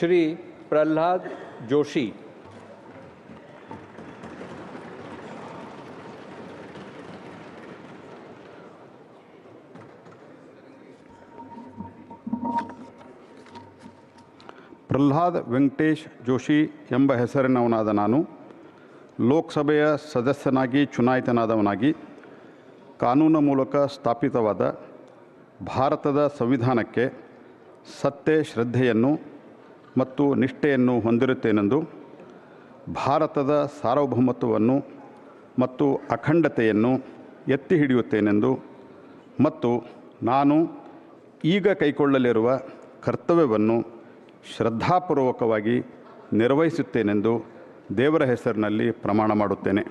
श्री प्रल्हाद जोशी। ಪ್ರಹ್ಲಾದ್ ವೆಂಕಟೇಶ್ ಜೋಶಿ ಎಂಬ ಹೆಸರಿನವನಾದ ನಾನು ಲೋಕಸಭೆಯ ಸದಸ್ಯನಾಗಿ ಚುನಾಯಿತನಾದವನಾಗಿ ಕಾನೂನು ಮೂಲಕ ಸ್ಥಾಪಿತವಾದ ಭಾರತದ ಸಂವಿಧಾನಕ್ಕೆ ಸತ್ಯ ಶ್ರದ್ಧೆಯನ್ನು ಮತ್ತು ನಿಷ್ಠೆಯನ್ನು ಹೊಂದಿರುತ್ತೇನೆಂದು, ಭಾರತದ ಸಾರ್ವಭೌಮತ್ವವನ್ನು ಮತ್ತು ಅಖಂಡತೆಯನ್ನು ಎತ್ತಿ ಹಿಡಿಯುತ್ತೇನೆಂದು ಮತ್ತು ನಾನು ಈಗ ಕೈಗೊಳ್ಳಲಿರುವ ಕರ್ತವ್ಯವನ್ನು ಶ್ರದ್ಧಾಪೂರ್ವಕವಾಗಿ ನಿರ್ವಹಿಸುತ್ತೇನೆಂದು ದೇವರ ಹೆಸರಿನಲ್ಲಿ ಪ್ರಮಾಣ ಮಾಡುತ್ತೇನೆ.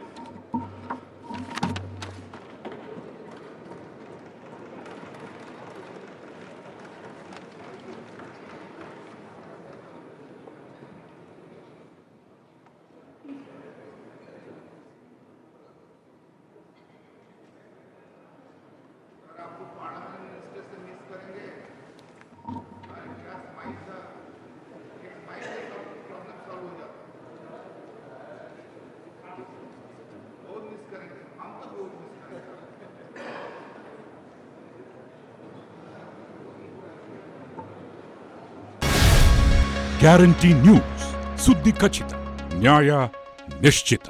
ಗ್ಯಾರಂಟಿ ನ್ಯೂಸ್, ಸುದ್ದಿ ಖಚಿತ, ನ್ಯಾಯ ನಿಶ್ಚಿತ.